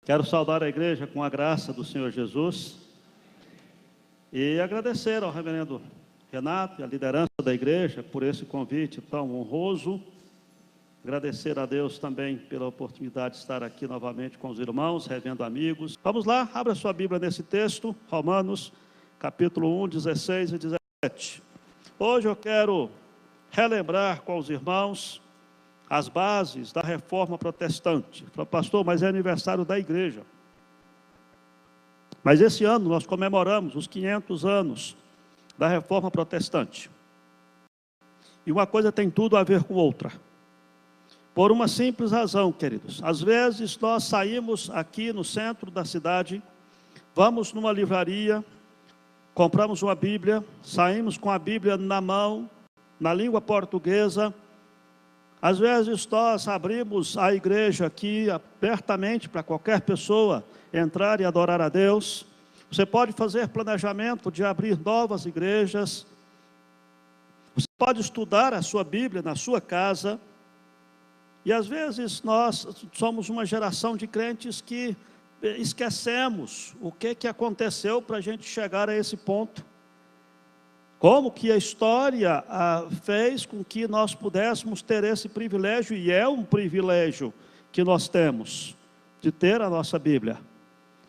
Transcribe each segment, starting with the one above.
Quero saudar a igreja com a graça do Senhor Jesus e agradecer ao reverendo Renato e à liderança da igreja por esse convite tão honroso. Agradecer a Deus também pela oportunidade de estar aqui novamente com os irmãos, revendo amigos. Vamos lá, abra sua Bíblia nesse texto, Romanos, capítulo 1, 16 e 17. Hoje eu quero relembrar com os irmãos as bases da reforma protestante. Falei, pastor, mas é aniversário da igreja. Mas esse ano nós comemoramos os 500 anos da reforma protestante. E uma coisa tem tudo a ver com outra. Por uma simples razão, queridos. Às vezes nós saímos aqui no centro da cidade, vamos numa livraria, compramos uma Bíblia, saímos com a Bíblia na mão, na língua portuguesa. Às vezes nós abrimos a igreja aqui abertamente para qualquer pessoa entrar e adorar a Deus. Você pode fazer planejamento de abrir novas igrejas. Você pode estudar a sua Bíblia na sua casa. E às vezes nós somos uma geração de crentes que esquecemos o que aconteceu para a gente chegar a esse ponto. Como que a história fez com que nós pudéssemos ter esse privilégio, e é um privilégio que nós temos, de ter a nossa Bíblia.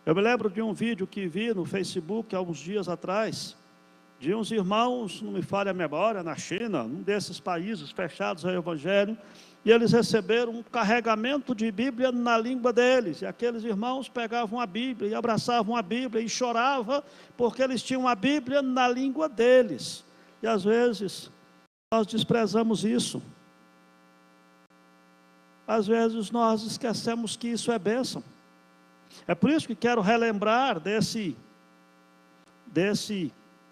Eu me lembro de um vídeo que vi no Facebook há uns dias atrás, de uns irmãos, não me falha a memória, na China, um desses países fechados ao Evangelho, e eles receberam um carregamento de Bíblia na língua deles, e aqueles irmãos pegavam a Bíblia e abraçavam a Bíblia e choravam, porque eles tinham a Bíblia na língua deles. E às vezes nós desprezamos isso. Às vezes nós esquecemos que isso é bênção. É por isso que quero relembrar desse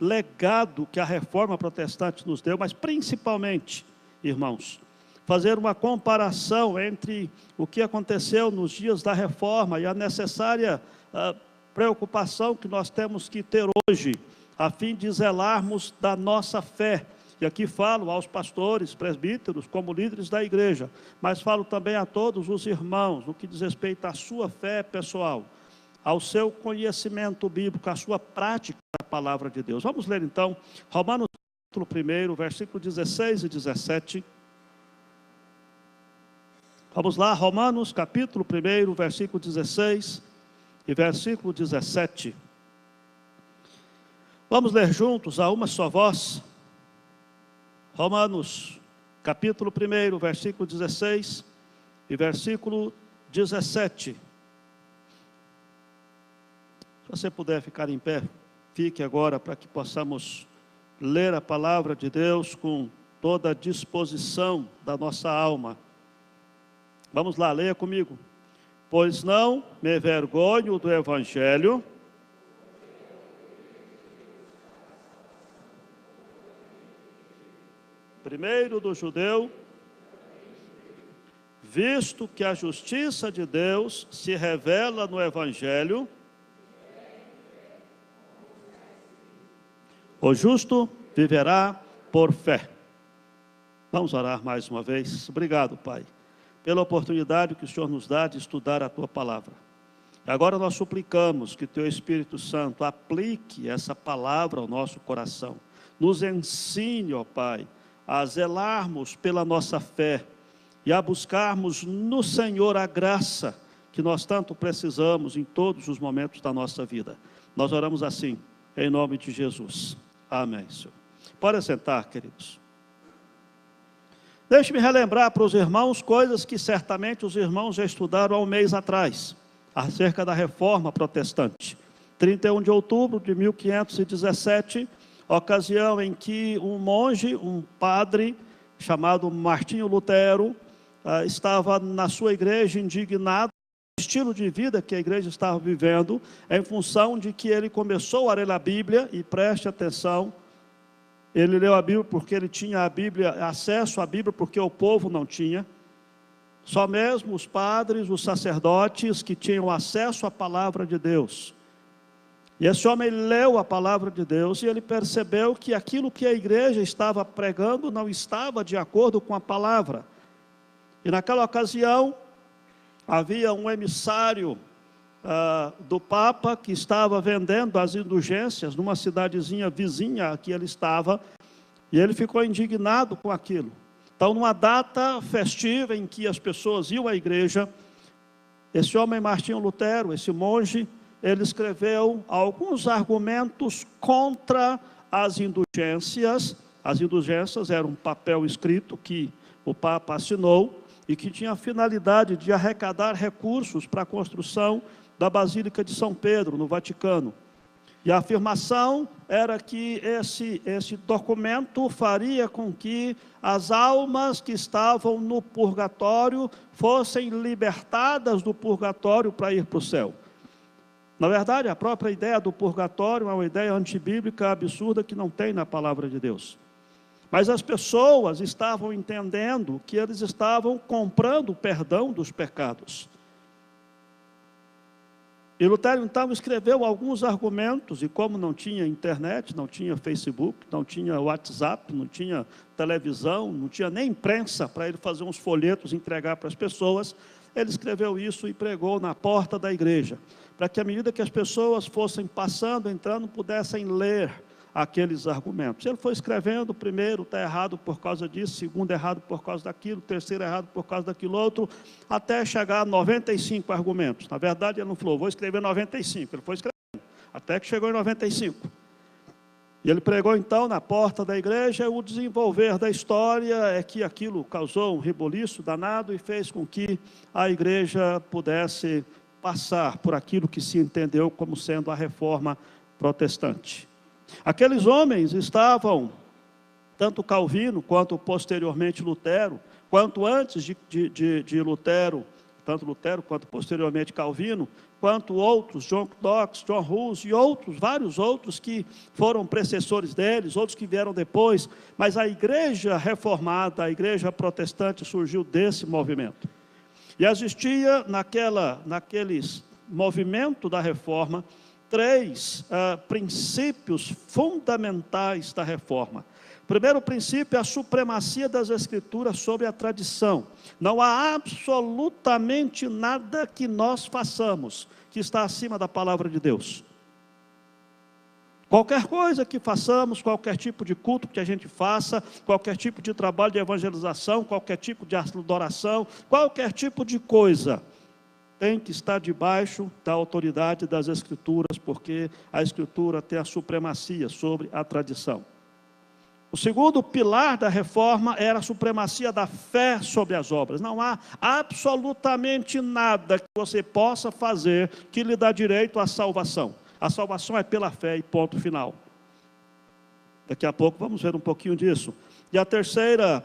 legado que a reforma protestante nos deu, mas principalmente, irmãos, fazer uma comparação entre o que aconteceu nos dias da reforma e a necessária preocupação que nós temos que ter hoje, a fim de zelarmos da nossa fé. E aqui falo aos pastores, presbíteros, como líderes da igreja, mas falo também a todos os irmãos, no que diz respeito à sua fé pessoal, ao seu conhecimento bíblico, à sua prática da palavra de Deus. Vamos ler então, Romanos capítulo 1, versículo 16 e 17. Vamos lá, Romanos capítulo 1, versículo 16 e versículo 17. Vamos ler juntos a uma só voz. Romanos capítulo 1, versículo 16 e versículo 17. Se você puder ficar em pé, fique agora para que possamos ler a palavra de Deus com toda a disposição da nossa alma. Vamos lá, leia comigo. Pois não me envergonho do Evangelho, primeiro do judeu, visto que a justiça de Deus se revela no Evangelho, o justo viverá por fé. Vamos orar mais uma vez. Obrigado, Pai, pela oportunidade que o Senhor nos dá de estudar a Tua Palavra. Agora nós suplicamos que Teu Espírito Santo aplique essa palavra ao nosso coração. Nos ensine, ó Pai, a zelarmos pela nossa fé e a buscarmos no Senhor a graça que nós tanto precisamos em todos os momentos da nossa vida. Nós oramos assim, em nome de Jesus. Amém, Senhor. Pode sentar, queridos. Deixe-me relembrar para os irmãos coisas que certamente os irmãos já estudaram há um mês atrás, acerca da reforma protestante. 31 de outubro de 1517, ocasião em que um monge, um padre, chamado Martinho Lutero, estava na sua igreja indignado com o estilo de vida que a igreja estava vivendo, em função de que ele começou a ler a Bíblia, e preste atenção, ele leu a Bíblia porque ele tinha a Bíblia, acesso à Bíblia, porque o povo não tinha. Só mesmo os padres, os sacerdotes que tinham acesso à palavra de Deus. E esse homem leu a palavra de Deus e ele percebeu que aquilo que a igreja estava pregando não estava de acordo com a palavra. E naquela ocasião, havia um emissário do Papa, que estava vendendo as indulgências numa cidadezinha vizinha a que ele estava, e ele ficou indignado com aquilo. Então, numa data festiva em que as pessoas iam à igreja, esse homem Martinho Lutero, esse monge, ele escreveu alguns argumentos contra as indulgências. As indulgências eram um papel escrito que o Papa assinou e que tinha a finalidade de arrecadar recursos para a construção da Basílica de São Pedro, no Vaticano. E a afirmação era que esse documento faria com que as almas que estavam no purgatório fossem libertadas do purgatório para ir para o céu. Na verdade, a própria ideia do purgatório é uma ideia antibíblica, absurda, que não tem na palavra de Deus. Mas as pessoas estavam entendendo que eles estavam comprando o perdão dos pecados. E Lutero, então, escreveu alguns argumentos, e como não tinha internet, não tinha Facebook, não tinha WhatsApp, não tinha televisão, não tinha nem imprensa para ele fazer uns folhetos e entregar para as pessoas, ele escreveu isso e pregou na porta da igreja, para que à medida que as pessoas fossem passando, entrando, pudessem ler aqueles argumentos. Ele foi escrevendo, primeiro está errado por causa disso, segundo errado por causa daquilo, terceiro errado por causa daquilo outro, até chegar a 95 argumentos. Na verdade, ele não falou, vou escrever 95, ele foi escrevendo, até que chegou em 95. E ele pregou então na porta da igreja. O desenvolver da história é que aquilo causou um reboliço danado e fez com que a igreja pudesse passar por aquilo que se entendeu como sendo a reforma protestante. Aqueles homens estavam, tanto Calvino, quanto posteriormente Lutero, quanto antes de Lutero, tanto Lutero quanto posteriormente Calvino, quanto outros, John Knox, John Hus e outros, vários outros que foram precessores deles, outros que vieram depois, mas a igreja reformada, a igreja protestante surgiu desse movimento. E existia naqueles movimento da reforma, três princípios fundamentais da reforma. O primeiro princípio é a supremacia das Escrituras sobre a tradição. Não há absolutamente nada que nós façamos que está acima da palavra de Deus. Qualquer coisa que façamos, qualquer tipo de culto que a gente faça, qualquer tipo de trabalho de evangelização, qualquer tipo de adoração, qualquer tipo de coisa, tem que estar debaixo da autoridade das Escrituras, porque a Escritura tem a supremacia sobre a tradição. O segundo pilar da reforma era a supremacia da fé sobre as obras. Não há absolutamente nada que você possa fazer que lhe dá direito à salvação. A salvação é pela fé e ponto final. Daqui a pouco vamos ver um pouquinho disso. E a terceiro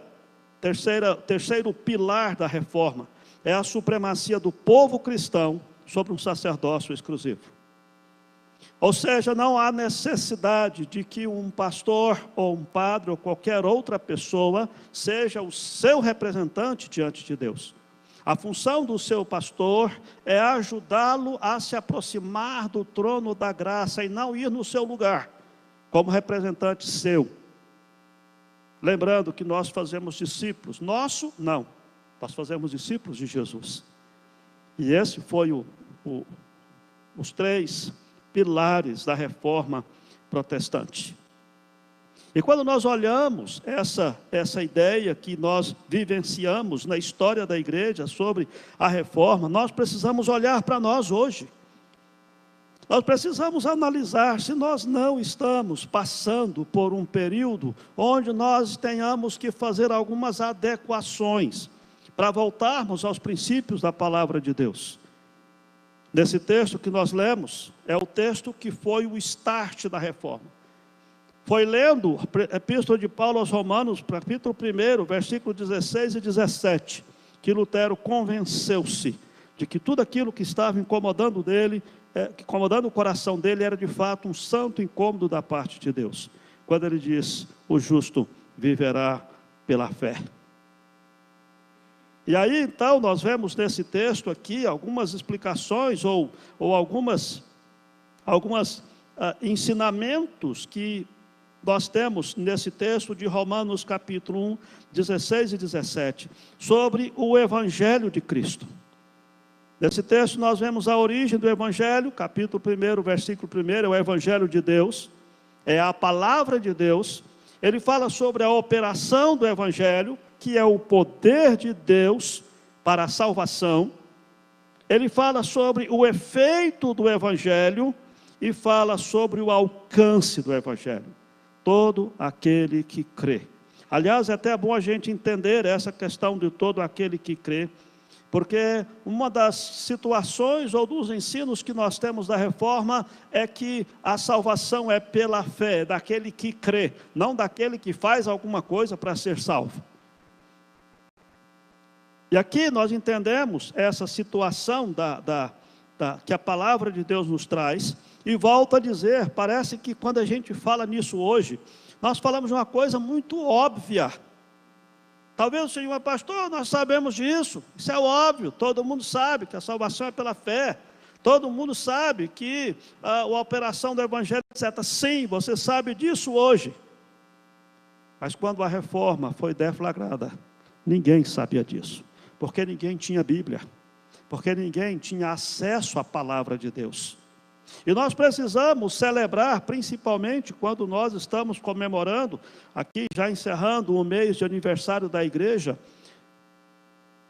pilar da reforma é a supremacia do povo cristão sobre um sacerdócio exclusivo. Ou seja, não há necessidade de que um pastor ou um padre ou qualquer outra pessoa seja o seu representante diante de Deus. A função do seu pastor é ajudá-lo a se aproximar do trono da graça e não ir no seu lugar, como representante seu. Lembrando que nós fazemos discípulos, não, nós fazemos discípulos de Jesus. E esse foi os três pilares da reforma protestante. E quando nós olhamos essa ideia que nós vivenciamos na história da igreja sobre a reforma, nós precisamos olhar para nós hoje. Nós precisamos analisar se nós não estamos passando por um período onde nós tenhamos que fazer algumas adequações para voltarmos aos princípios da palavra de Deus. Nesse texto que nós lemos, é o texto que foi o start da reforma. Foi lendo a Epístola de Paulo aos Romanos, capítulo 1, versículo 16 e 17, que Lutero convenceu-se de que tudo aquilo que estava incomodando o coração dele, era de fato um santo incômodo da parte de Deus. Quando ele diz, o justo viverá pela fé. E aí, então, nós vemos nesse texto aqui algumas explicações ou algumas ensinamentos que nós temos nesse texto de Romanos capítulo 1, 16 e 17, sobre o Evangelho de Cristo. Nesse texto nós vemos a origem do Evangelho, capítulo 1, versículo 1, é o Evangelho de Deus, é a palavra de Deus. Ele fala sobre a operação do Evangelho, que é o poder de Deus para a salvação. Ele fala sobre o efeito do Evangelho e fala sobre o alcance do Evangelho. Todo aquele que crê. Aliás, é até bom a gente entender essa questão de todo aquele que crê, porque uma das situações ou dos ensinos que nós temos da reforma é que a salvação é pela fé, daquele que crê, não daquele que faz alguma coisa para ser salvo. E aqui nós entendemos essa situação que a palavra de Deus nos traz, e volto a dizer, parece que quando a gente fala nisso hoje, nós falamos de uma coisa muito óbvia. Talvez o senhor, mas pastor, nós sabemos disso, isso é óbvio, todo mundo sabe que a salvação é pela fé, todo mundo sabe que a operação do Evangelho, etc. Sim, você sabe disso hoje, mas quando a reforma foi deflagrada, ninguém sabia disso, porque ninguém tinha Bíblia, porque ninguém tinha acesso à palavra de Deus. E nós precisamos celebrar, principalmente quando nós estamos comemorando, aqui já encerrando o mês de aniversário da igreja,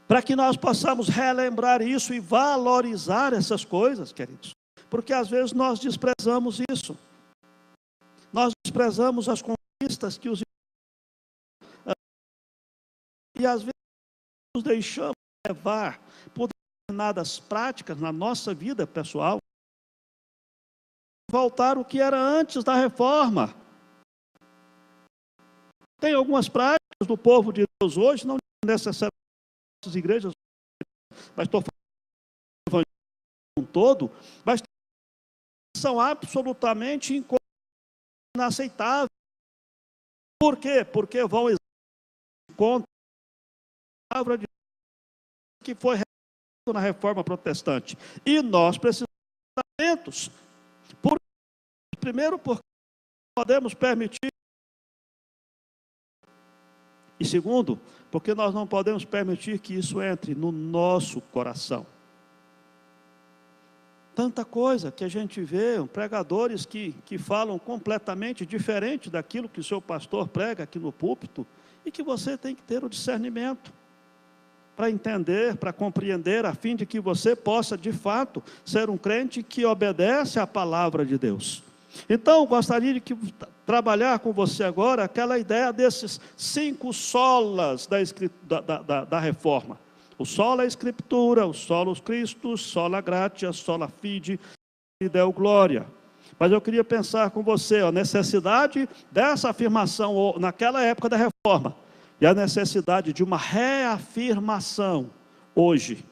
para que nós possamos relembrar isso e valorizar essas coisas, queridos. Porque às vezes nós desprezamos isso. Nós desprezamos as conquistas que os e às vezes nos deixamos levar por determinadas práticas na nossa vida pessoal, voltar o que era antes da reforma. Tem algumas práticas do povo de Deus hoje, não necessariamente nas igrejas, mas estou falando do evangelho como um todo, mas são absolutamente inaceitáveis. Por quê? Porque vão contra a palavra de Deus que foi realizada na reforma protestante. E nós precisamos de talentos. Primeiro, porque não podemos permitir. E segundo, porque nós não podemos permitir que isso entre no nosso coração. Tanta coisa que a gente vê, pregadores que falam completamente diferente daquilo que o seu pastor prega aqui no púlpito, e que você tem que ter o discernimento para entender, para compreender, a fim de que você possa, de fato, ser um crente que obedece à palavra de Deus. Então, gostaria de trabalhar com você agora aquela ideia desses 5 solas da reforma. O sola Escritura, o solus Christus, sola gratia, sola fide e deo gloria. Mas eu queria pensar com você a necessidade dessa afirmação naquela época da reforma e a necessidade de uma reafirmação hoje,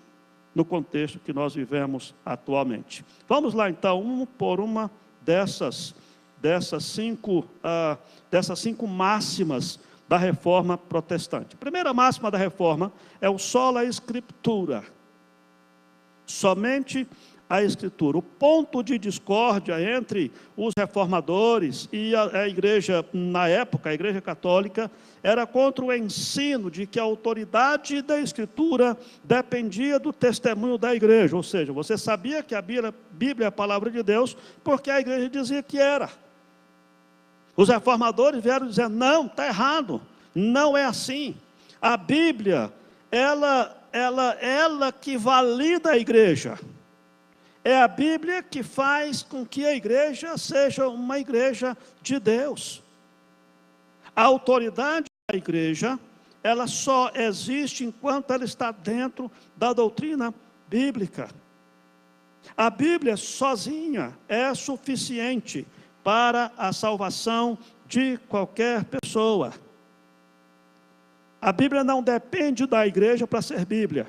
no contexto que nós vivemos atualmente. Vamos lá então, por uma dessas 5 máximas da reforma protestante. A primeira máxima da reforma é o sola Escritura. Somente a Escritura. O ponto de discórdia entre os reformadores e a igreja, na época, a igreja católica, era contra o ensino de que a autoridade da Escritura dependia do testemunho da igreja. Ou seja, você sabia que a Bíblia é a palavra de Deus, porque a igreja dizia que era. Os reformadores vieram dizendo, não, está errado, não é assim. A Bíblia, ela que valida a igreja. É a Bíblia que faz com que a igreja seja uma igreja de Deus. A autoridade da igreja, ela só existe enquanto ela está dentro da doutrina bíblica. A Bíblia sozinha é suficiente para a salvação de qualquer pessoa. A Bíblia não depende da igreja para ser Bíblia.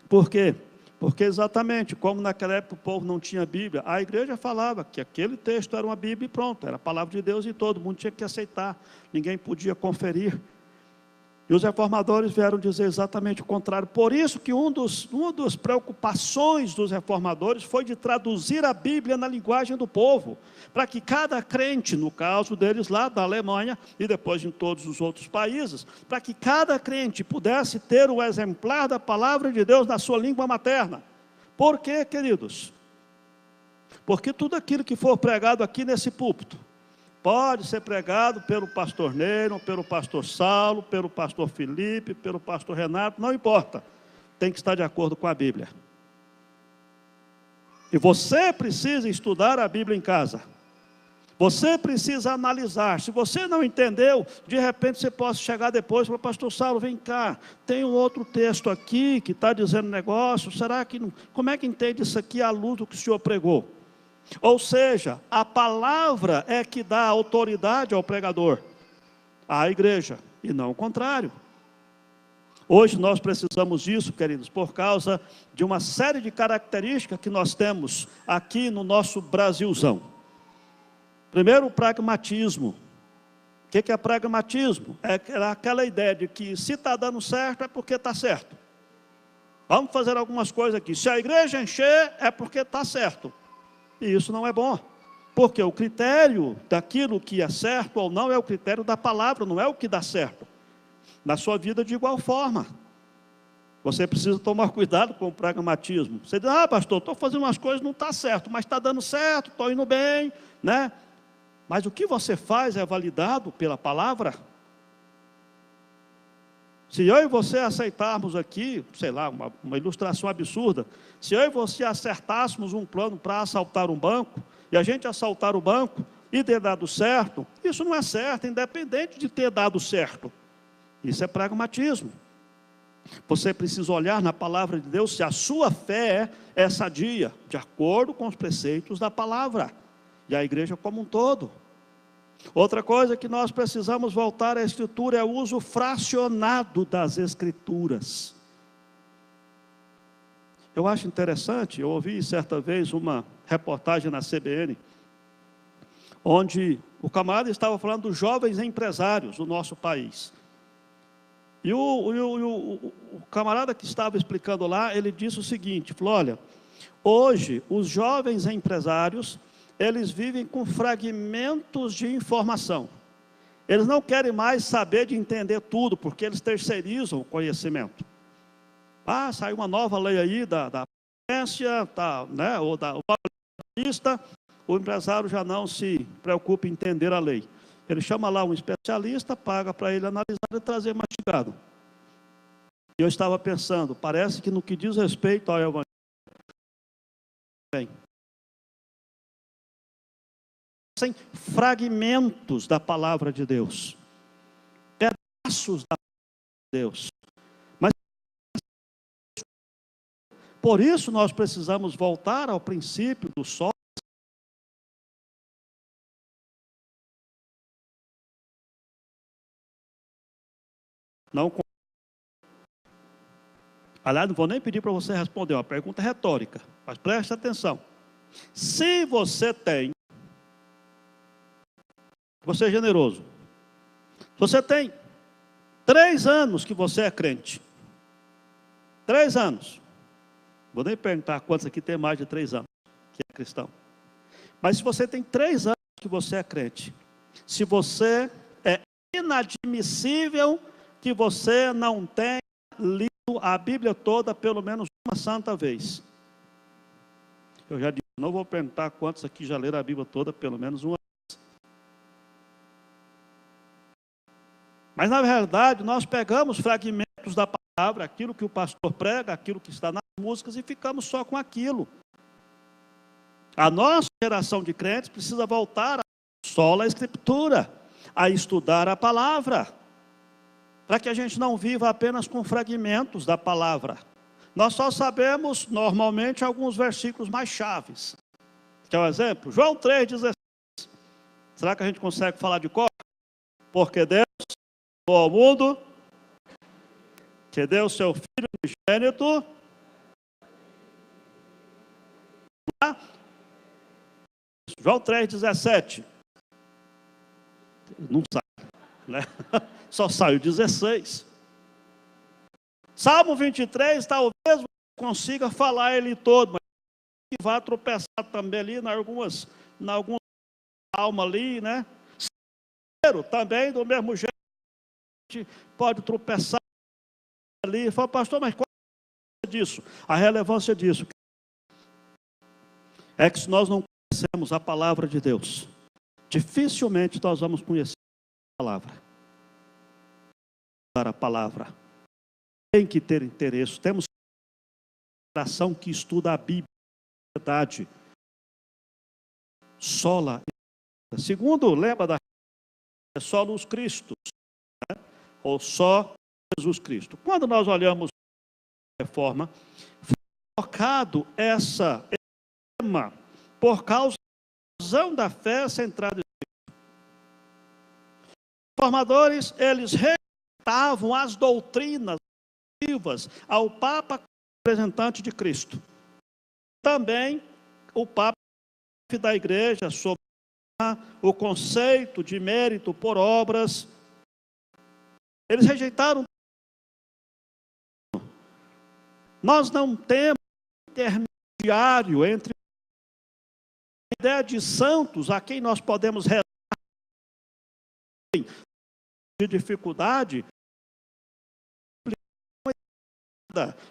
Por quê? Porque exatamente como naquela época o povo não tinha Bíblia, a igreja falava que aquele texto era uma Bíblia e pronto, era a palavra de Deus e todo mundo tinha que aceitar, ninguém podia conferir. E os reformadores vieram dizer exatamente o contrário. Por isso que uma das preocupações dos reformadores foi de traduzir a Bíblia na linguagem do povo, para que cada crente, no caso deles lá da Alemanha, e depois em todos os outros países, para que cada crente pudesse ter o exemplar da palavra de Deus na sua língua materna. Por quê, queridos? Porque tudo aquilo que for pregado aqui nesse púlpito, pode ser pregado pelo pastor Neiro, pelo pastor Saulo, pelo pastor Felipe, pelo pastor Renato, não importa. Tem que estar de acordo com a Bíblia. E você precisa estudar a Bíblia em casa. Você precisa analisar. Se você não entendeu, de repente você pode chegar depois e falar, pastor Saulo, vem cá, tem um outro texto aqui que está dizendo negócio, será que não... Como é que entende isso aqui à luz do que o senhor pregou? Ou seja, a palavra é que dá autoridade ao pregador, à igreja, e não o contrário. Hoje nós precisamos disso, queridos, por causa de uma série de características que nós temos aqui no nosso Brasilzão. Primeiro, o pragmatismo. O que é pragmatismo? É aquela ideia de que se está dando certo é porque está certo. Vamos fazer algumas coisas aqui. Se a igreja encher é porque está certo. E isso não é bom, porque o critério daquilo que é certo ou não é o critério da palavra, não é o que dá certo. Na sua vida de igual forma. Você precisa tomar cuidado com o pragmatismo. Você diz, pastor, estou fazendo umas coisas, não está certo, mas está dando certo, estou indo bem, né? Mas o que você faz é validado pela palavra? Se eu e você aceitarmos aqui, sei lá, uma ilustração absurda, se eu e você acertássemos um plano para assaltar um banco, e a gente assaltar o banco e ter dado certo, isso não é certo, independente de ter dado certo. Isso é pragmatismo. Você precisa olhar na palavra de Deus se a sua fé é sadia, de acordo com os preceitos da palavra, e a igreja como um todo. Outra coisa que nós precisamos voltar à Escritura é o uso fracionado das Escrituras. Eu acho interessante, eu ouvi certa vez uma reportagem na CBN, onde o camarada estava falando dos jovens empresários do nosso país. E o camarada que estava explicando lá, ele disse o seguinte, falou, olha, hoje os jovens empresários, eles vivem com fragmentos de informação. Eles não querem mais saber de entender tudo, porque eles terceirizam o conhecimento. Saiu uma nova lei aí da previdência, né, ou da lista, o empresário já não se preocupa em entender a lei. Ele chama lá um especialista, paga para ele analisar e trazer mastigado. E eu estava pensando, parece que no que diz respeito ao evangelho, fragmentos da palavra de Deus, pedaços da palavra de Deus. Mas por isso nós precisamos voltar ao princípio do solo. Não. Aliás, não vou nem pedir para você responder, uma pergunta retórica, mas preste atenção. Se você tem, você é generoso, você tem 3 anos que você é crente, 3 anos, vou nem perguntar quantos aqui tem mais de 3 anos, que é cristão, mas se você tem 3 anos que você é crente, se você é inadmissível que você não tenha lido a Bíblia toda pelo menos uma santa vez. Eu já disse, não vou perguntar quantos aqui já leram a Bíblia toda pelo menos uma vez. Mas na verdade nós pegamos fragmentos da palavra, aquilo que o pastor prega, aquilo que está nas músicas e ficamos só com aquilo. A nossa geração de crentes precisa voltar só à Escritura, a estudar a palavra, para que a gente não viva apenas com fragmentos da palavra. Nós só sabemos, normalmente, alguns versículos mais chaves. Quer um exemplo? João 3,16. Será que a gente consegue falar de cor? Porque Deus amou ao mundo, que deu o seu Filho unigênito. João 3,17. Não sai, né? Só sai o 16. Salmo 23, talvez você consiga falar ele todo, mas vai tropeçar também ali em alguma alma ali, né? Também, do mesmo jeito, a gente pode tropeçar ali e falar, pastor, mas qual é a relevância disso? A relevância disso é que se nós não conhecemos a palavra de Deus, dificilmente nós vamos conhecer a palavra. A palavra tem que ter interesse. Temos uma geração que estuda a Bíblia, a verdade, sola. Segundo, lembra da solos Cristo, né? Ou só Jesus Cristo. Quando nós olhamos a reforma, foi colocado esse tema por causa da razão da fé centrada em Cristo. Os reformadores, eles rejeitavam as doutrinas relativas ao Papa representante de Cristo. Também o Papa da Igreja sobre o conceito de mérito por obras. Eles rejeitaram. Nós não temos intermediário entre a ideia de santos a quem nós podemos rezar de dificuldade.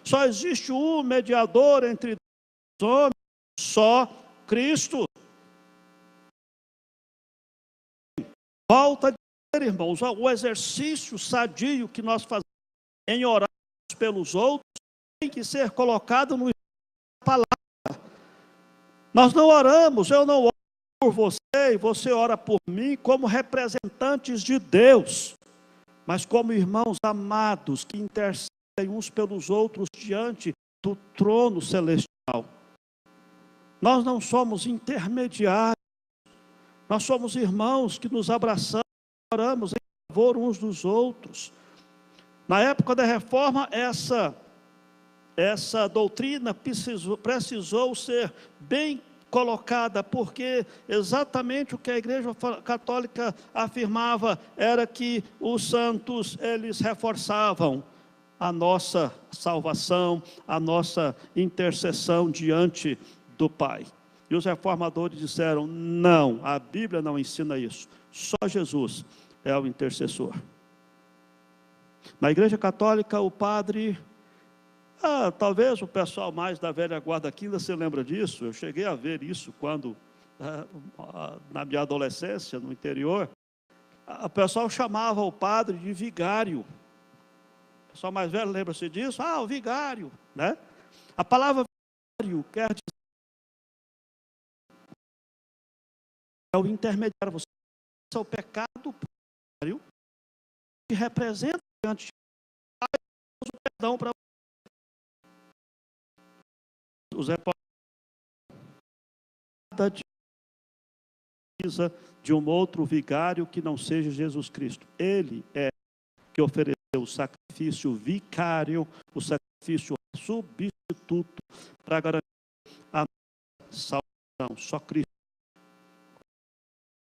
Só existe um mediador entre os homens, só Cristo. Volta a dizer, irmãos, o exercício sadio que nós fazemos em orar pelos outros tem que ser colocado no palavra. Nós não oramos, eu não oro por você e você ora por mim como representantes de Deus, mas como irmãos amados que intercedem uns pelos outros diante do trono celestial. Nós não somos intermediários, nós somos irmãos que nos abraçamos, oramos em favor uns dos outros. Na época da reforma, essa doutrina precisou ser bem colocada, porque exatamente o que a Igreja Católica afirmava era que os santos, eles reforçavam a nossa salvação, a nossa intercessão diante do Pai. E os reformadores disseram, não, a Bíblia não ensina isso, só Jesus é o intercessor. Na Igreja Católica, o padre, talvez o pessoal mais da velha guarda aqui ainda se lembra disso, eu cheguei a ver isso quando, na minha adolescência, no interior, o pessoal chamava o padre de vigário. O pessoal mais velho lembra-se disso? O vigário, né? A palavra vigário quer dizer é o intermediário, você é o pecado primário que representa diante de Deus o perdão para os reformadores. Precisa de um outro vigário que não seja Jesus Cristo. Ele é que ofereceu o sacrifício vicário, o sacrifício substituto para garantir a salvação. Só Cristo.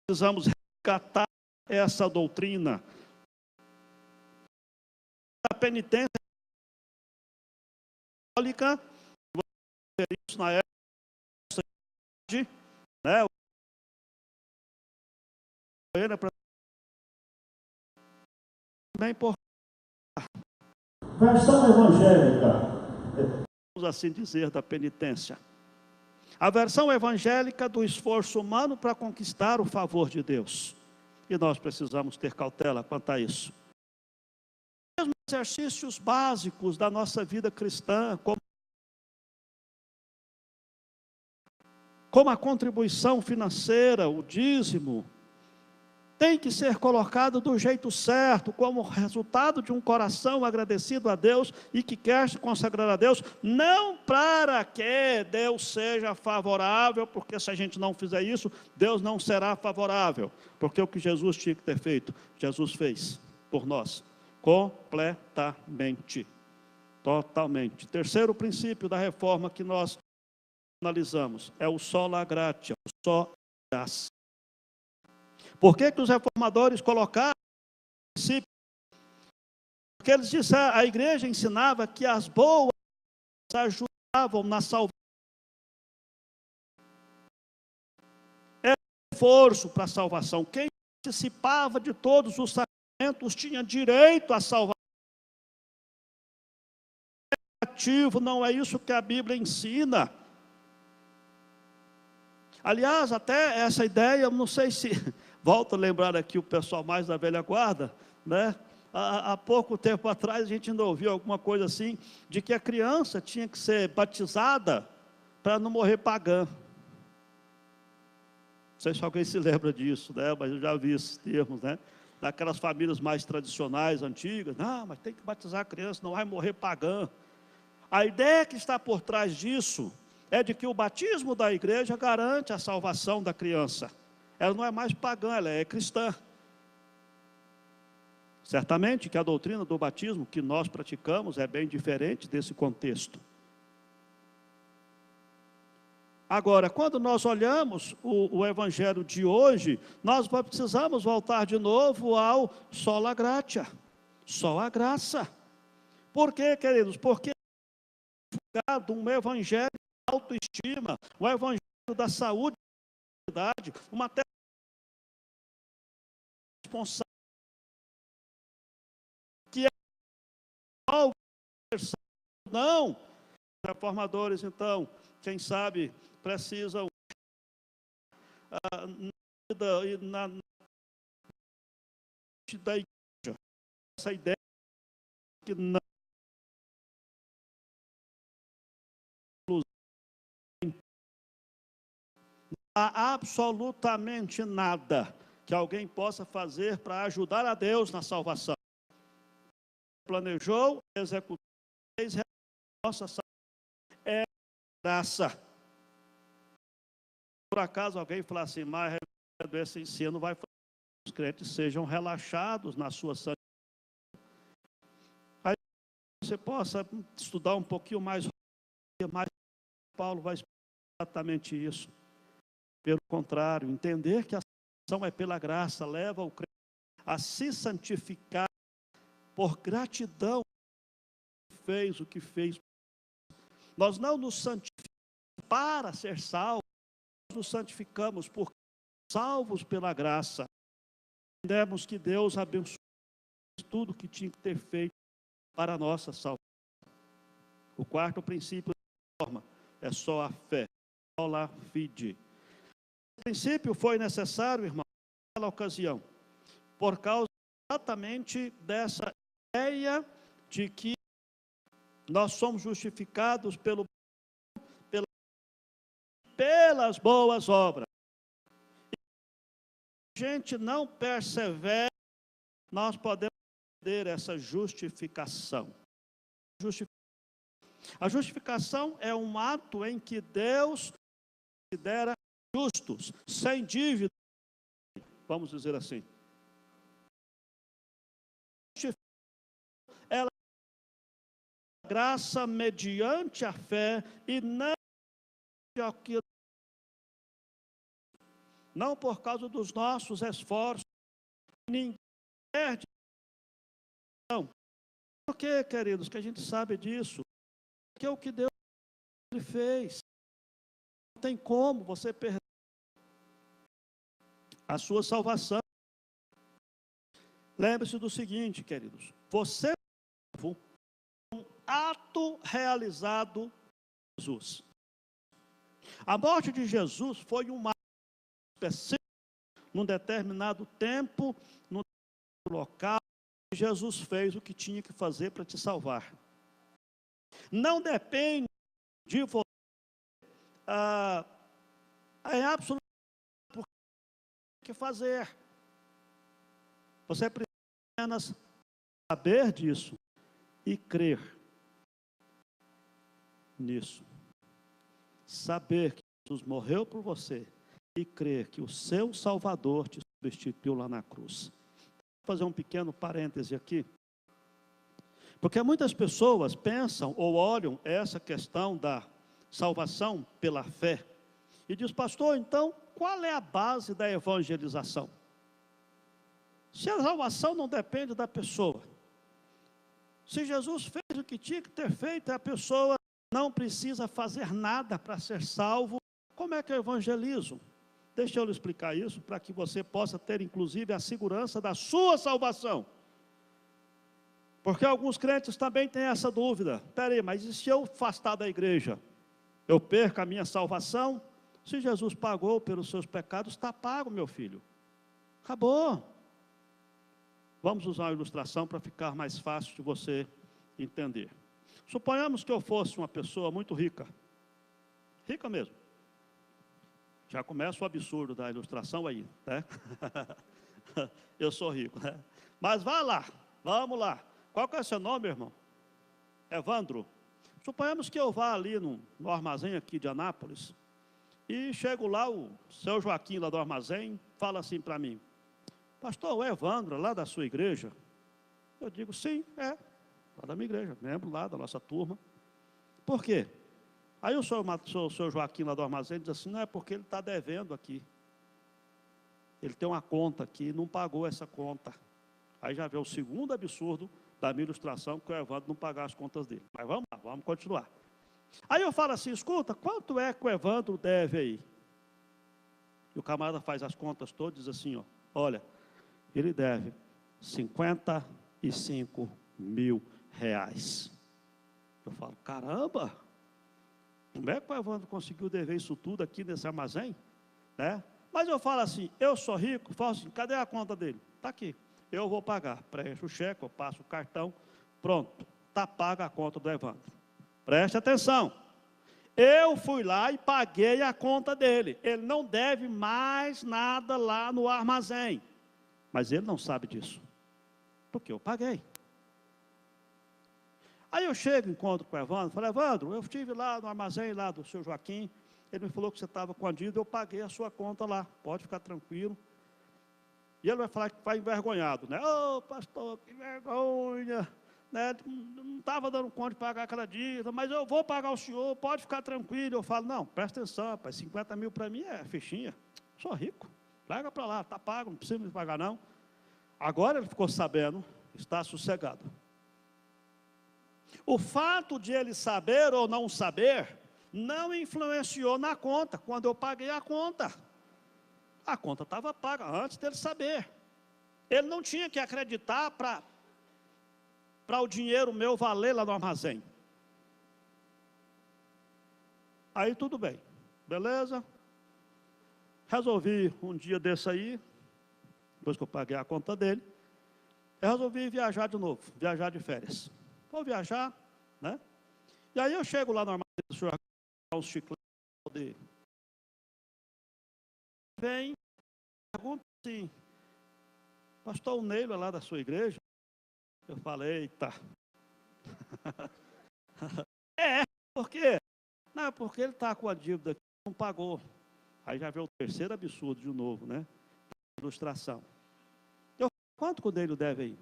Precisamos resgatar essa doutrina. A penitência católica, isso na época, né? Também por versão evangélica, vamos assim dizer, da penitência. A versão evangélica do esforço humano para conquistar o favor de Deus. E nós precisamos ter cautela quanto a isso. Mesmo exercícios básicos da nossa vida cristã, como a contribuição financeira, o dízimo, tem que ser colocado do jeito certo, como resultado de um coração agradecido a Deus e que quer se consagrar a Deus, não para que Deus seja favorável, porque se a gente não fizer isso, Deus não será favorável, porque o que Jesus tinha que ter feito, Jesus fez por nós, completamente, totalmente. Terceiro princípio da reforma que nós analisamos, é o sola gratia, o só graça. Por que os reformadores colocaram esse princípio? Porque eles disseram, a igreja ensinava que as boas ajudavam na salvação. Era um esforço para a salvação. Quem participava de todos os sacramentos tinha direito à salvação. Não é isso que a Bíblia ensina. Aliás, até essa ideia, eu não sei se, volto a lembrar aqui o pessoal mais da velha guarda, né? Há pouco tempo atrás a gente ainda ouviu alguma coisa assim, de que a criança tinha que ser batizada para não morrer pagã. Não sei se alguém se lembra disso, né? Mas eu já vi esses termos, né? Daquelas famílias mais tradicionais, antigas, não, mas tem que batizar a criança, não vai morrer pagã. A ideia que está por trás disso é de que o batismo da igreja garante a salvação da criança. Ela não é mais pagã, ela é cristã. Certamente que a doutrina do batismo que nós praticamos é bem diferente desse contexto. Agora, quando nós olhamos o evangelho de hoje, nós precisamos voltar de novo ao sola gratia, só a graça. Por quê, queridos? Porque um evangelho de autoestima, um evangelho da saúde, uma terra responsável, que é não. Reformadores, então, quem sabe, precisam na da igreja, essa ideia que não há absolutamente nada que alguém possa fazer para ajudar a Deus na salvação. Planejou, executou, fez nossa salvação é graça. Por acaso alguém falar assim, mas esse ensino vai fazer que os crentes sejam relaxados na sua santidade. Aí você possa estudar um pouquinho mais, Paulo vai explicar exatamente isso. Pelo contrário, entender que a salvação é pela graça, leva o crente a se santificar por gratidão, fez o que fez. Nós não nos santificamos para ser salvos, nós nos santificamos porque salvos pela graça. Entendemos que Deus abençoou tudo que tinha que ter feito para a nossa salvação. O quarto princípio da forma é só a fé, sola fide. O princípio foi necessário, irmão, naquela ocasião, por causa exatamente dessa ideia de que nós somos justificados pelas boas obras. E se a gente não persevera, nós podemos perder essa justificação. A justificação é um ato em que Deus considera justos, sem dívida, vamos dizer assim. Ela é graça mediante a fé e não por causa dos nossos esforços. Ninguém perde. Por que, queridos, que a gente sabe disso? Porque é o que Deus fez. Não tem como você perder a sua salvação. Lembre-se do seguinte, queridos. Você é um ato realizado por Jesus. A morte de Jesus foi um ato específico, num determinado tempo, num local, que Jesus fez o que tinha que fazer para te salvar. Não depende de você, é absolutamente o que fazer. Você precisa apenas saber disso e crer nisso. Saber que Jesus morreu por você e crer que o seu Salvador te substituiu lá na cruz. Vou fazer um pequeno parêntese aqui. Porque muitas pessoas pensam ou olham essa questão da salvação pela fé e diz, pastor, então qual é a base da evangelização? Se a salvação não depende da pessoa, Se Jesus fez o que tinha que ter feito, a pessoa não precisa fazer nada para ser salvo, como é que eu evangelizo? Deixa eu lhe explicar isso, para que você possa ter, inclusive, a segurança da sua salvação. Porque alguns crentes também têm essa dúvida. Peraí, mas e se eu afastar da igreja? Eu perco a minha salvação? Se Jesus pagou pelos seus pecados, está pago, meu filho. Acabou. Vamos usar uma ilustração para ficar mais fácil de você entender. Suponhamos que eu fosse uma pessoa muito rica. Rica mesmo. Já começa o absurdo da ilustração aí, né? Eu sou rico, né? Mas vá lá, vamos lá. Qual que é o seu nome, irmão? Evandro. Suponhamos que eu vá ali no armazém aqui de Anápolis e chego lá, o seu Joaquim lá do armazém fala assim para mim: pastor, o Evandro lá da sua igreja? Eu digo, sim, lá da minha igreja, membro lá da nossa turma. Por quê? Aí o seu Joaquim lá do armazém diz assim, não, é porque ele está devendo aqui. Ele tem uma conta aqui, não pagou essa conta. Aí já vê o segundo absurdo da minha ilustração, que o Evandro não pagar as contas dele. Mas vamos lá, vamos continuar. Aí eu falo assim, escuta, quanto é que o Evandro deve aí? E o camarada faz as contas todas e diz assim, ó, olha, ele deve R$55 mil. Eu falo, caramba, como é que o Evandro conseguiu dever isso tudo aqui nesse armazém? Né? Mas eu falo assim, eu sou rico, falo assim, cadê a conta dele? Está aqui, eu vou pagar, preencho o cheque, eu passo o cartão, pronto, está paga a conta do Evandro. Preste atenção, eu fui lá e paguei a conta dele, ele não deve mais nada lá no armazém, mas ele não sabe disso, porque eu paguei. Aí eu chego, encontro com o Evandro, falo, Evandro, eu estive lá no armazém lá do seu Joaquim, ele me falou que você estava com a dívida, eu paguei a sua conta lá, pode ficar tranquilo. E ele vai falar que vai envergonhado, né? Ô, pastor, que vergonha, né? Não estava dando conta de pagar aquela dívida, mas eu vou pagar o senhor, pode ficar tranquilo. Eu falo, não, presta atenção, rapaz, 50 mil para mim é fichinha, sou rico, larga para lá, está pago, não precisa me pagar não. Agora ele ficou sabendo, está sossegado. O fato de ele saber ou não saber, não influenciou na conta, quando eu paguei a conta. A conta estava paga antes dele saber. Ele não tinha que acreditar para o dinheiro meu valer lá no armazém. Aí tudo bem, beleza? Resolvi um dia desse aí, depois que eu paguei a conta dele, eu resolvi viajar de novo, viajar de férias. Vou viajar, né? E aí eu chego lá no armazém do senhor, uns chicletes de... Vem, pergunta assim, pastor, o Neilo é lá da sua igreja? Eu falei, eita. Por quê? Não, porque ele está com a dívida que não pagou. Aí já veio o terceiro absurdo de novo, né? Ilustração. Eu, quanto que o Neilo deve aí?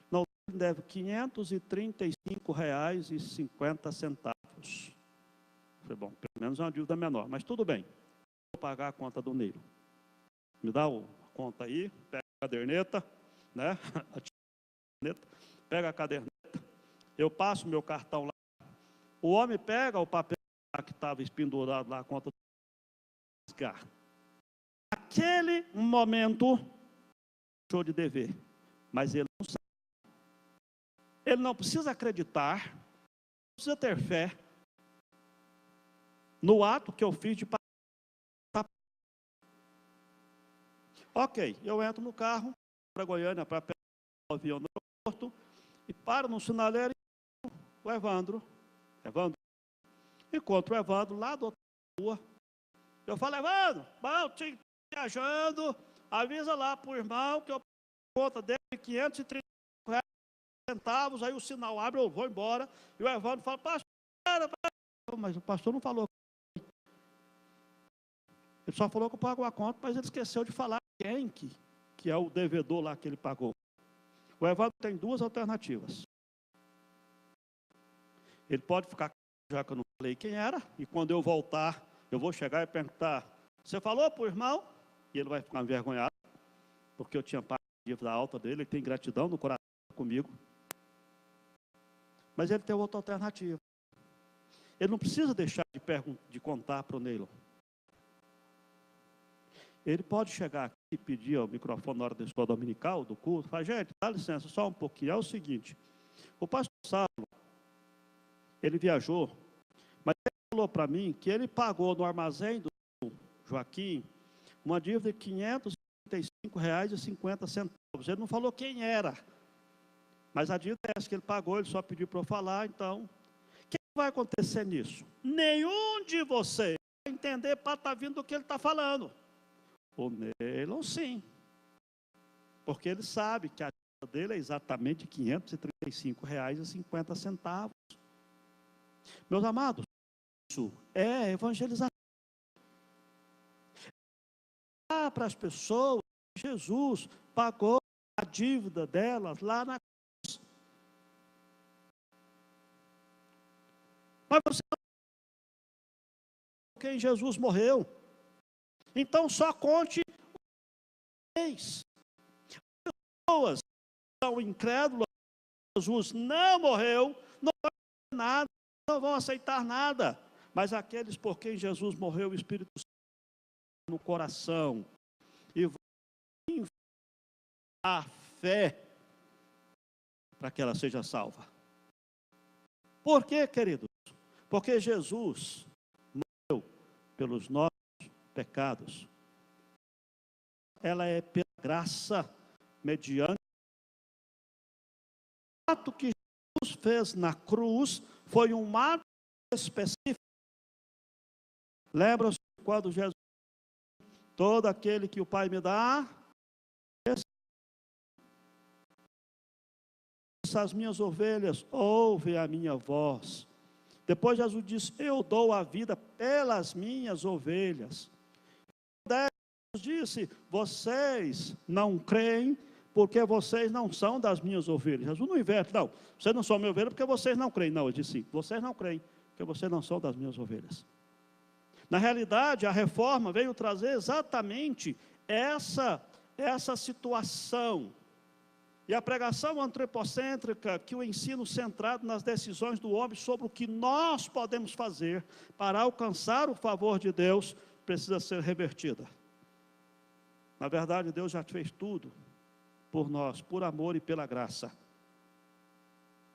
Não, ele deve R$535,50. Falei, bom, pelo menos é uma dívida menor, mas tudo bem. Vou pagar a conta do Neilo. Me dá a conta aí, pega a caderneta, né? Pega a caderneta, eu passo meu cartão lá. O homem pega o papel que estava espendurado lá, a conta do rasgar. Naquele momento, deixou de dever, mas ele não sabe. Ele não precisa acreditar, não precisa ter fé no ato que eu fiz de pagar. Ok, eu entro no carro para Goiânia, para pegar o avião no aeroporto, e paro no sinaleiro e o Evandro. Encontro o Evandro lá do outro rua. Eu falo, Evandro, bom, estou viajando, avisa lá para o irmão que eu pago a conta dele, R$535,00, aí o sinal abre, eu vou embora, e o Evandro fala, pastor, mas o pastor não falou. Ele só falou que eu pago a conta, mas ele esqueceu de falar quem que é o devedor lá que ele pagou. O Evandro tem duas alternativas. Ele pode ficar, já que eu não falei quem era, e quando eu voltar, eu vou chegar e perguntar, você falou para o irmão? E ele vai ficar envergonhado, porque eu tinha pago a dívida alta dele, ele tem gratidão no coração comigo. Mas ele tem outra alternativa. Ele não precisa deixar de contar para o Neilon. Ele pode chegar aqui e pedir ao microfone na hora da escola dominical, do culto, falar, gente, dá licença só um pouquinho. É o seguinte, o pastor Saulo, ele viajou, mas ele falou para mim que ele pagou no armazém do Joaquim uma dívida de R$ 535,50. Ele não falou quem era, mas a dívida é essa que ele pagou, ele só pediu para eu falar. Então, o que vai acontecer nisso? Nenhum de vocês vai entender patavindo do que ele está falando. O Neilon, sim, porque ele sabe que a dívida dele é exatamente R$ 535,50. Meus amados, isso é evangelização. Para as pessoas, Jesus pagou a dívida delas lá na cruz. Mas você não sabe quem Jesus morreu. Então só conte as pessoas que são incrédulas, Jesus não morreu, não vão nada, não vão aceitar nada. Mas aqueles por quem Jesus morreu, o Espírito Santo no coração e vai a fé para que ela seja salva. Por quê, queridos? Porque Jesus morreu pelos nossos pecados. Ela é pela graça, mediante o ato que Jesus fez na cruz, foi um ato específico. Lembram-se quando Jesus, todo aquele que o Pai me dá, as minhas ovelhas ouvem a minha voz. Depois Jesus disse, eu dou a vida pelas minhas ovelhas. Jesus disse, vocês não creem porque vocês não são das minhas ovelhas. Jesus não inverte, não, vocês não são minha ovelha porque vocês não creem. Não, ele disse sim, vocês não creem porque vocês não são das minhas ovelhas. Na realidade, a reforma veio trazer exatamente essa situação. E a pregação antropocêntrica, que o ensino centrado nas decisões do homem sobre o que nós podemos fazer para alcançar o favor de Deus, precisa ser revertida. Na verdade, Deus já fez tudo por nós, por amor e pela graça.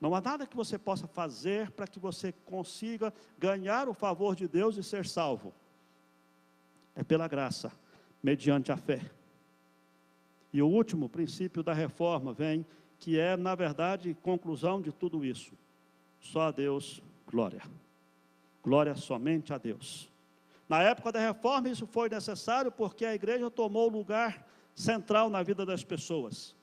Não há nada que você possa fazer para que você consiga ganhar o favor de Deus e ser salvo. É pela graça, mediante a fé. E o último princípio da reforma vem, que é, na verdade, conclusão de tudo isso. Só a Deus, glória. Glória somente a Deus. Na época da reforma, isso foi necessário porque a igreja tomou lugar central na vida das pessoas,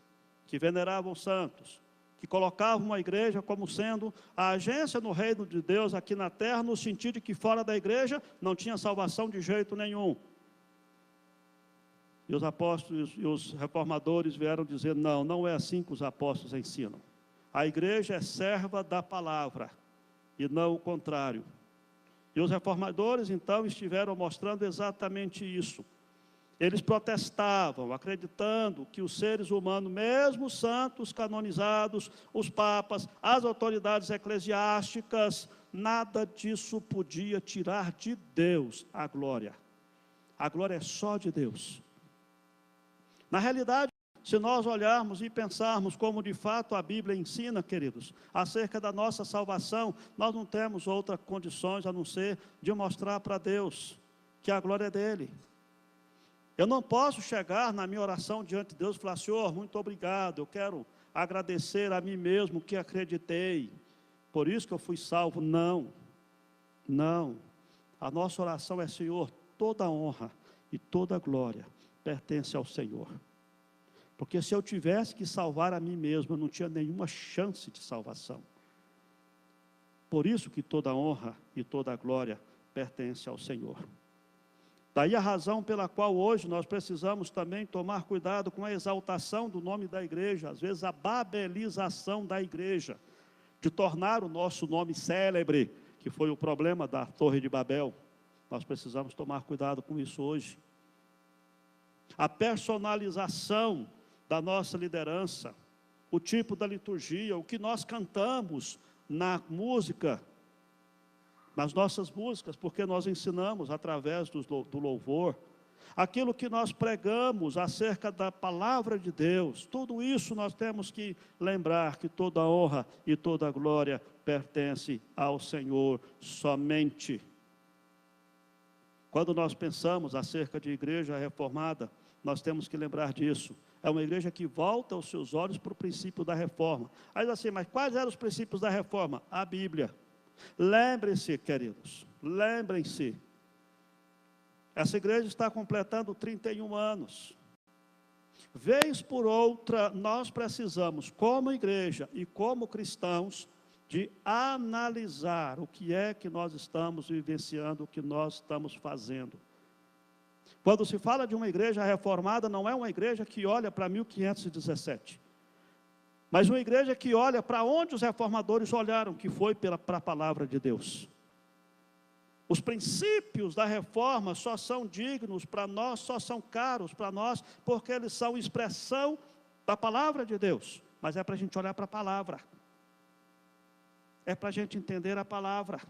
que veneravam santos, que colocavam a igreja como sendo a agência no reino de Deus aqui na terra, no sentido de que fora da igreja não tinha salvação de jeito nenhum. E os apóstolos e os reformadores vieram dizer, não, não é assim que os apóstolos ensinam. A igreja é serva da palavra, e não o contrário. E os reformadores, então, estiveram mostrando exatamente isso. Eles protestavam, acreditando que os seres humanos, mesmo os santos canonizados, os papas, as autoridades eclesiásticas, nada disso podia tirar de Deus a glória. A glória é só de Deus. Na realidade, se nós olharmos e pensarmos como de fato a Bíblia ensina, queridos, acerca da nossa salvação, nós não temos outras condições a não ser de mostrar para Deus que a glória é dele. Eu não posso chegar na minha oração diante de Deus e falar, Senhor, muito obrigado, eu quero agradecer a mim mesmo que acreditei, por isso que eu fui salvo. Não, não. A nossa oração é, Senhor, toda honra e toda glória pertence ao Senhor. Porque se eu tivesse que salvar a mim mesmo, eu não tinha nenhuma chance de salvação. Por isso que toda honra e toda glória pertence ao Senhor. Daí a razão pela qual hoje nós precisamos também tomar cuidado com a exaltação do nome da igreja, às vezes a babelização da igreja, de tornar o nosso nome célebre, que foi o problema da Torre de Babel. Nós precisamos tomar cuidado com isso hoje. A personalização da nossa liderança, o tipo da liturgia, o que nós cantamos na música, nas nossas músicas, porque nós ensinamos através do louvor, aquilo que nós pregamos acerca da palavra de Deus, tudo isso nós temos que lembrar que toda honra e toda glória pertence ao Senhor somente. Quando nós pensamos acerca de igreja reformada, nós temos que lembrar disso. É uma igreja que volta os seus olhos para o princípio da reforma. Aí assim, mas quais eram os princípios da reforma? A Bíblia. Lembrem-se, queridos, lembrem-se. Essa igreja está completando 31 anos. Vez por outra, nós precisamos, como igreja e como cristãos, de analisar o que é que nós estamos vivenciando, o que nós estamos fazendo. Quando se fala de uma igreja reformada, não é uma igreja que olha para 1517, mas uma igreja que olha para onde os reformadores olharam, que foi para a palavra de Deus. Os princípios da reforma só são dignos para nós, só são caros para nós, porque eles são expressão da palavra de Deus. Mas é para a gente olhar para a palavra. É para a gente entender a palavra.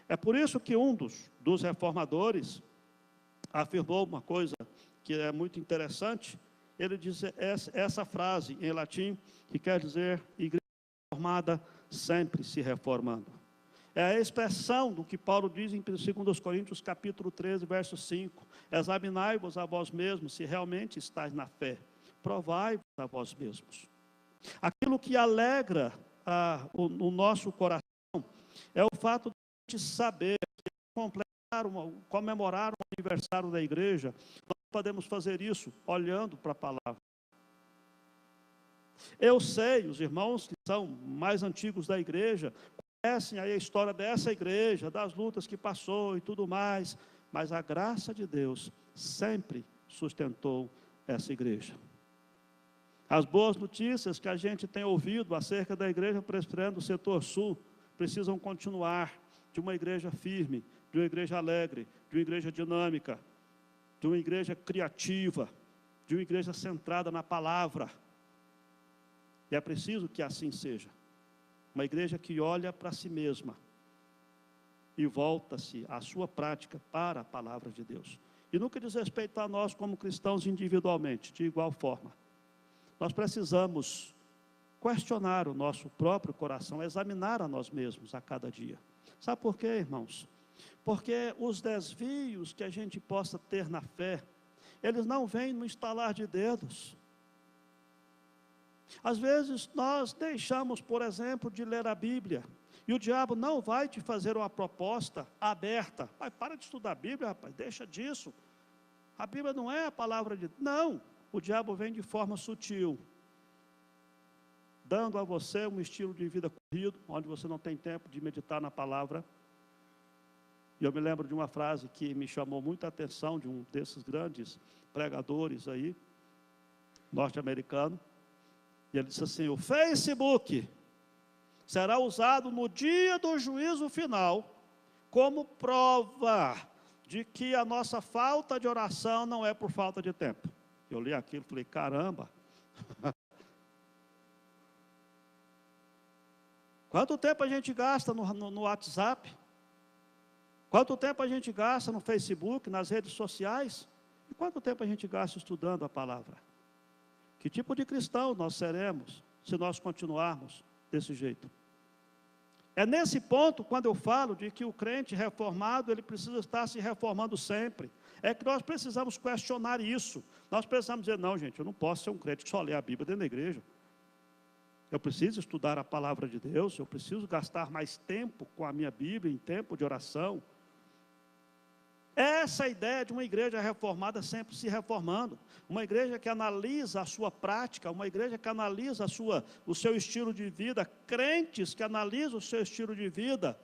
É por isso que um dos reformadores afirmou uma coisa que é muito interessante. Ele diz essa frase em latim, que quer dizer, igreja reformada sempre se reformando. É a expressão do que Paulo diz em 2 Coríntios capítulo 13, verso 5. Examinai-vos a vós mesmos, se realmente estáis na fé. Provai-vos a vós mesmos. Aquilo que alegra o nosso coração é o fato de saber que comemorar o aniversário da igreja, nós podemos fazer isso olhando para a palavra. Eu sei, os irmãos que são mais antigos da igreja, conhecem aí a história dessa igreja, das lutas que passou e tudo mais, mas a graça de Deus sempre sustentou essa igreja. As boas notícias que a gente tem ouvido acerca da igreja presbiteriana do setor sul precisam continuar, de uma igreja firme, de uma igreja alegre, de uma igreja dinâmica, de uma igreja criativa, de uma igreja centrada na palavra. E é preciso que assim seja. Uma igreja que olha para si mesma e volta-se a sua prática para a palavra de Deus. E no que diz respeito a nós como cristãos individualmente, de igual forma, nós precisamos questionar o nosso próprio coração, examinar a nós mesmos a cada dia. Sabe por quê, irmãos? Porque os desvios que a gente possa ter na fé, eles não vêm no estalar de dedos. Às vezes nós deixamos, por exemplo, de ler a Bíblia, e o diabo não vai te fazer uma proposta aberta. Pai, para de estudar a Bíblia, rapaz, deixa disso. A Bíblia não é a palavra de Deus. Não, o diabo vem de forma sutil, dando a você um estilo de vida corrido, onde você não tem tempo de meditar na palavra. E eu me lembro de uma frase que me chamou muita atenção, de um desses grandes pregadores aí, norte-americano. E ele disse assim: o Facebook será usado no dia do juízo final como prova de que a nossa falta de oração não é por falta de tempo. Eu li aquilo e falei, caramba. Quanto tempo a gente gasta no WhatsApp? Quanto tempo a gente gasta no Facebook, nas redes sociais? E quanto tempo a gente gasta estudando a palavra? Que tipo de cristão nós seremos se nós continuarmos desse jeito? É nesse ponto, quando eu falo de que o crente reformado, ele precisa estar se reformando sempre, é que nós precisamos questionar isso. Nós precisamos dizer, não, gente, eu não posso ser um crente que só lê a Bíblia dentro da igreja. Eu preciso estudar a palavra de Deus, eu preciso gastar mais tempo com a minha Bíblia, em tempo de oração. Essa é a ideia de uma igreja reformada sempre se reformando. Uma igreja que analisa a sua prática, uma igreja que analisa o seu estilo de vida, crentes que analisam o seu estilo de vida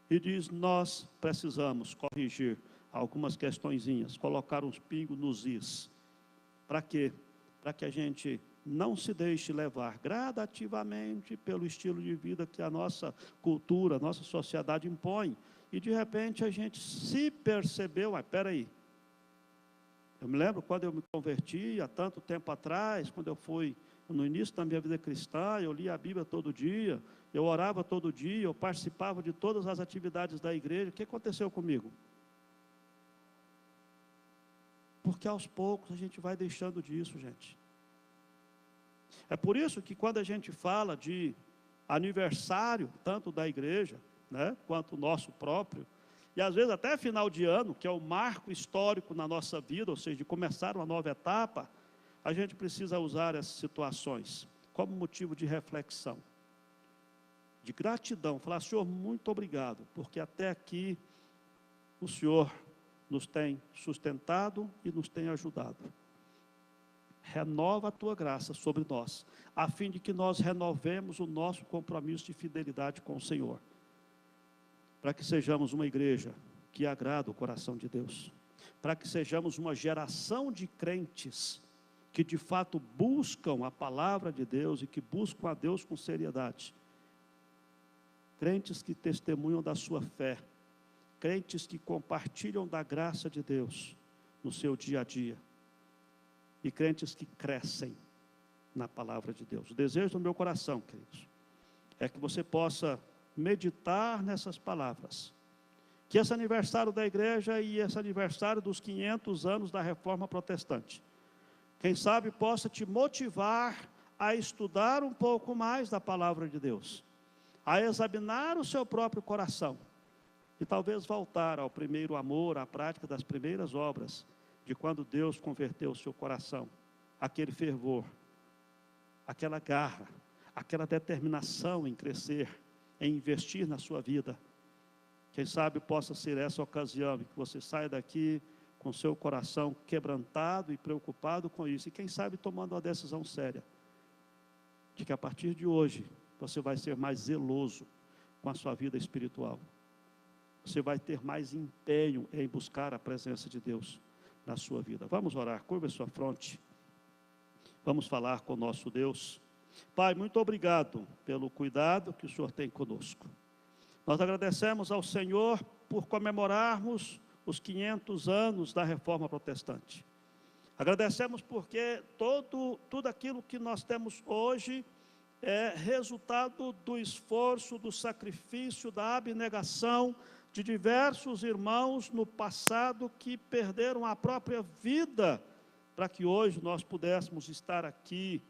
e diz, nós precisamos corrigir algumas questõezinhas, colocar uns pingos nos is. Para quê? Para que a gente não se deixe levar gradativamente pelo estilo de vida que a nossa cultura, a nossa sociedade impõe. E de repente a gente se percebeu, mas espera aí. Eu me lembro quando eu me converti, há tanto tempo atrás, quando eu fui no início da minha vida cristã, eu li a Bíblia todo dia, eu orava todo dia, eu participava de todas as atividades da igreja. O que aconteceu comigo? Porque aos poucos a gente vai deixando disso, gente. É por isso que quando a gente fala de aniversário, tanto da igreja, né, quanto o nosso próprio, e às vezes até final de ano, que é o marco histórico na nossa vida, ou seja, de começar uma nova etapa, a gente precisa usar essas situações como motivo de reflexão, de gratidão. Falar: Senhor, muito obrigado, porque até aqui o Senhor nos tem sustentado e nos tem ajudado. Renova a tua graça sobre nós, a fim de que nós renovemos o nosso compromisso de fidelidade com o Senhor, para que sejamos uma igreja que agrada o coração de Deus, para que sejamos uma geração de crentes que de fato buscam a palavra de Deus e que buscam a Deus com seriedade, crentes que testemunham da sua fé, crentes que compartilham da graça de Deus no seu dia a dia, e crentes que crescem na palavra de Deus. O desejo do meu coração, queridos, é que você possa meditar nessas palavras, que esse aniversário da igreja e esse aniversário dos 500 anos da Reforma Protestante, quem sabe possa te motivar a estudar um pouco mais da palavra de Deus, a examinar o seu próprio coração, e talvez voltar ao primeiro amor, à prática das primeiras obras, de quando Deus converteu o seu coração, aquele fervor, aquela garra, aquela determinação em crescer, em investir na sua vida. Quem sabe possa ser essa ocasião em que você saia daqui com seu coração quebrantado e preocupado com isso, e quem sabe tomando uma decisão séria, de que a partir de hoje, você vai ser mais zeloso com a sua vida espiritual, você vai ter mais empenho em buscar a presença de Deus na sua vida. Vamos orar, curva a sua fronte, vamos falar com o nosso Deus. Pai, muito obrigado pelo cuidado que o Senhor tem conosco. Nós agradecemos ao Senhor por comemorarmos os 500 anos da Reforma Protestante. Agradecemos porque tudo aquilo que nós temos hoje é resultado do esforço, do sacrifício, da abnegação de diversos irmãos no passado que perderam a própria vida para que hoje nós pudéssemos estar aqui.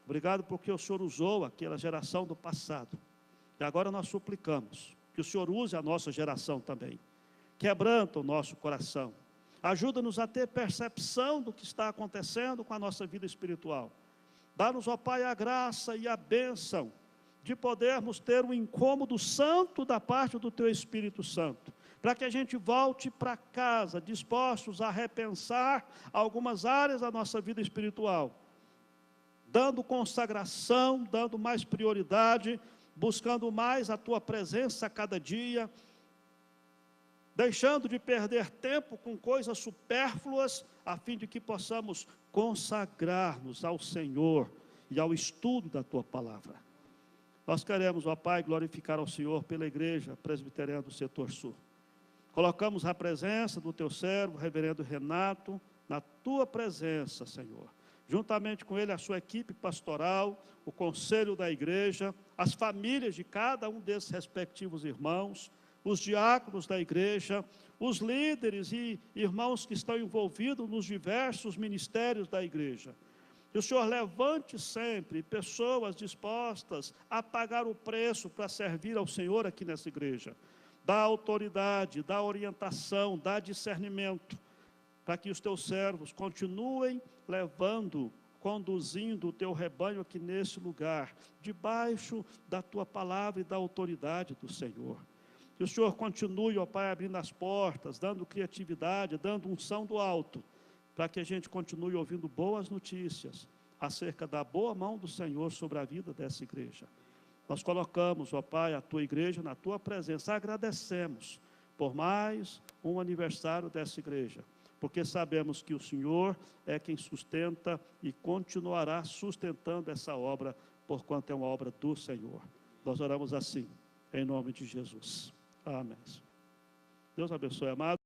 Obrigado porque o Senhor usou aquela geração do passado. E agora nós suplicamos que o Senhor use a nossa geração também. Quebranta o nosso coração. Ajuda-nos a ter percepção do que está acontecendo com a nossa vida espiritual. Dá-nos, ó Pai, a graça e a bênção de podermos ter um incômodo santo da parte do Teu Espírito Santo, para que a gente volte para casa dispostos a repensar algumas áreas da nossa vida espiritual, dando consagração, dando mais prioridade, buscando mais a Tua presença a cada dia, deixando de perder tempo com coisas supérfluas, a fim de que possamos consagrar-nos ao Senhor e ao estudo da Tua palavra. Nós queremos, ó Pai, glorificar ao Senhor pela Igreja Presbiteriana do Setor Sul. Colocamos a presença do Teu servo, reverendo Renato, na Tua presença, Senhor. Juntamente com ele, a sua equipe pastoral, o conselho da igreja, as famílias de cada um desses respectivos irmãos, os diáconos da igreja, os líderes e irmãos que estão envolvidos nos diversos ministérios da igreja. Que o Senhor levante sempre pessoas dispostas a pagar o preço para servir ao Senhor aqui nessa igreja. Dá autoridade, dá orientação, dá discernimento, para que os teus servos continuem conduzindo o teu rebanho aqui nesse lugar, debaixo da tua palavra e da autoridade do Senhor. Que o Senhor continue, ó Pai, abrindo as portas, dando criatividade, dando unção do alto, para que a gente continue ouvindo boas notícias acerca da boa mão do Senhor sobre a vida dessa igreja. Nós colocamos, ó Pai, a Tua igreja na Tua presença, agradecemos por mais um aniversário dessa igreja, porque sabemos que o Senhor é quem sustenta e continuará sustentando essa obra, porquanto é uma obra do Senhor. Nós oramos assim, em nome de Jesus. Amém. Deus abençoe, amado.